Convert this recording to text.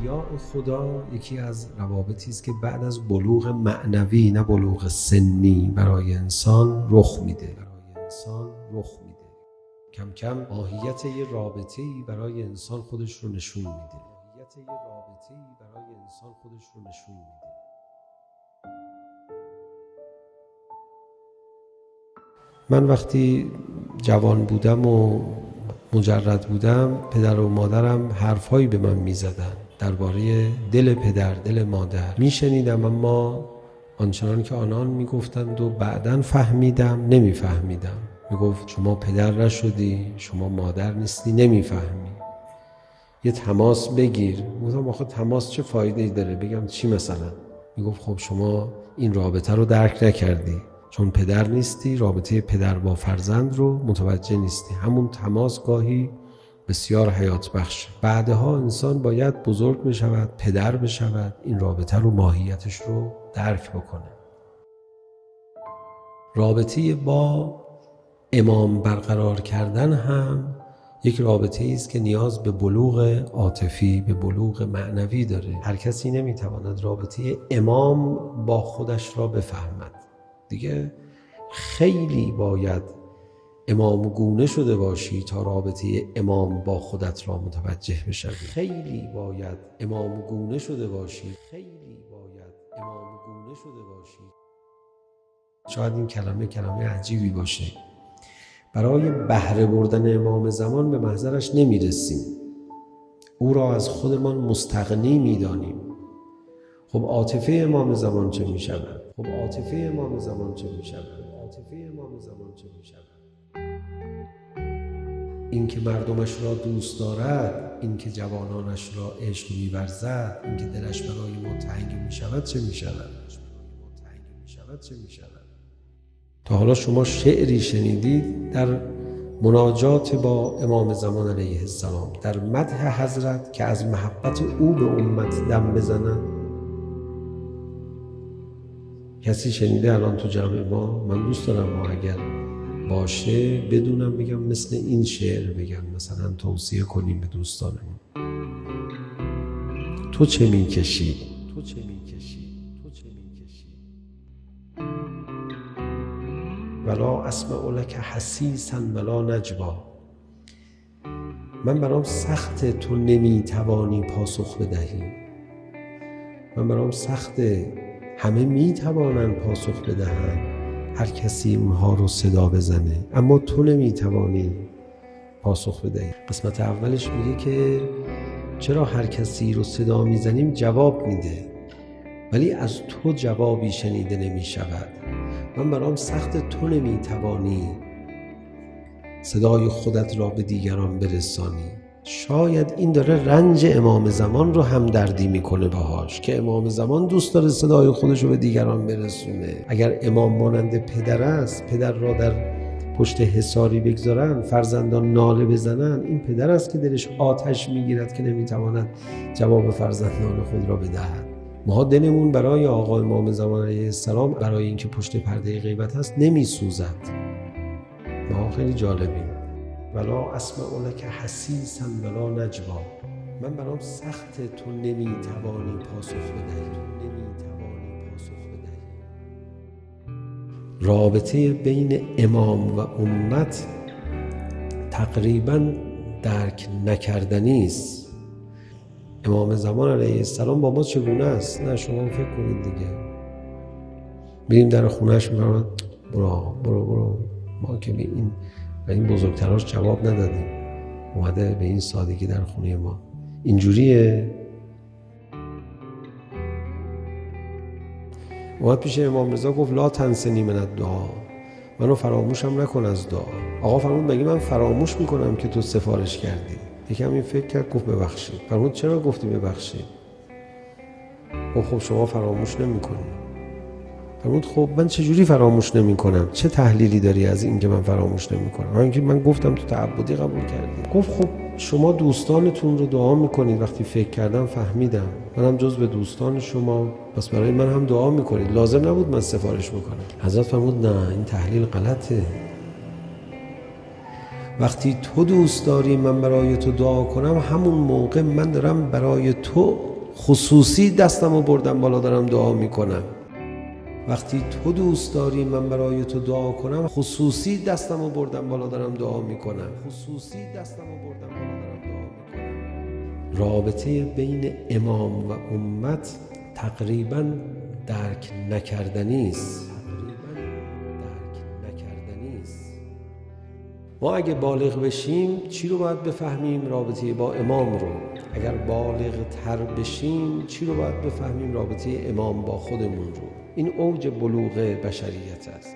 احیا خدا یکی از روابطی است که بعد از بلوغ معنوی نه بلوغ سنی برای انسان رخ میده. کم کم ماهیت یه رابطه‌ای برای انسان خودش رو نشون میده. من وقتی جوان بودم و مجرد بودم، پدر و مادرم حرفایی به من میزدن درباره دل پدر، دل مادر میشنیدم، اما آنچنان که آنان میگفتند و بعداً فهمیدم نمیفهمیدم. میگفت شما پدر نشدی، شما مادر نیستی، نمیفهمی، یه تماس بگیر. گفتم آخه تماس چه فایده‌ای داره؟ بگم چی مثلا؟ میگفت خب شما این رابطه رو درک نکردی، چون پدر نیستی، رابطه پدر با فرزند رو متوجه نیستی. همون تماس گاهی بسیار حیات بخش. بعدها انسان باید بزرگ بشود، پدر بشود، این رابطه رو، ماهیتش رو درک بکنه. رابطه با امام برقرار کردن هم یک رابطه است که نیاز به بلوغ عاطفی، به بلوغ معنوی داره. هر کسی نمیتواند رابطه امام با خودش را بفهمد. دیگه خیلی باید امام گونه شده باشی تا رابطه امام با خودت را متوجه بشوی. شاید این کلمه عجیبی باشه. برای بهره بردن امام زمان به محضرش نمیرسیم، او را از خودمان مستغنی میدانیم. خب عاطفه امام زمان چه میشود؟ این که مردمش را دوست دارد، این که جوانانش را عشق می‌ورزد، این که دلش برای ما تنگ میشود چه میشود؟ تا حالا شما شعری شنیدید در مناجات با امام زمان علیه السلام در مدح حضرت که از محبت او به امت دم بزنند؟ کسی شنیده الان تو جمع ما؟ من دوست دارم ما اگر باشه بدونم، بگم مثل این شعر بگم، مثلا توصیه کنیم به دوستانمون. تو چه میکشی؟ ولا اسمع لک حسیسا ولا نجوا. من برام سخته تو نمیتوانی پاسخ بدهی. من برام سخته، همه میتوانند پاسخ بدهند، هر کسی اونها رو صدا بزنه، اما تو نمیتوانی پاسخ بدهی. قسمت اولش میگه که چرا هر کسی رو صدا میزنیم جواب میده، ولی از تو جوابی شنیده نمیشود. من برام سخت تو نمیتوانی صدای خودت را به دیگران برسانی. شاید این داره رنج امام زمان رو همدردی میکنه باهاش، که امام زمان دوست داره صدای خودش رو به دیگران برسونه. اگر امام مانند پدر است، پدر را در پشت حصاری بگذارن، فرزندان ناله بزنن، این پدر است که دلش آتش میگیرد که نمیتواند جواب فرزندان خود را بدهد. ما دلمون برای آقا امام زمان علیه السلام، برای اینکه پشت پرده غیبت هست، نمیسوزد. ما خیلی جالبیم. ولا اسمع لک حسیسا ولا نجوا. من برام سخته تو نمیتوانی پاسخ بدهی. رابطه بین امام و امت تقریبا درک نکردنی است. امام زمان علیه السلام با ما چگونه است؟ نه شما فکر کنید دیگه. بریم در خونهش میگم برو. ما که به این بزرگتراش جواب ندادیم، اومده به این سادگی در خونه ما. اینجوریه. اومد پیش امام رضا گفت لا تنسنی من الدعا، منو فراموشم نکن از دعا. آقا فرمود مگه من فراموش میکنم که تو سفارش کردی؟ یکم این فکر کرد، گفت ببخشید. فرمود چرا گفتی ببخشید؟ گفت خب شما فراموش نمیکنی. فرمود خب من چجوری فراموش نمیکنم؟ چه تحلیلی داری از این که من فراموش نمیکنم؟ اینکه من گفتم تو تعبدی قبول کردی. گفت خب شما دوستانتون رو دعا میکنید، وقتی فکر کردم فهمیدم منم جزو دوستان شما، پس برای من هم دعا میکنید، لازم نبود من سفارش بکنم. حضرت فرمود نه، این تحلیل غلطه. وقتی تو دوست داری من برای تو دعا کنم، همون موقع من دارم برای تو خصوصی دستمو بردم بالا دارم دعا میکنم. وقتی تو دوست داری من برای تو دعا کنم، خصوصی دستمو بردم بالا دارم دعا میکنم. رابطه بین امام و امت تقریباً درک نکردنی است. ما اگه بالغ بشیم چی رو باید بفهمیم؟ رابطه با امام رو. اگر بالغ تر بشیم چی رو باید بفهمیم؟ رابطه امام با خودمون رو. این اوج بلوغ بشریت است.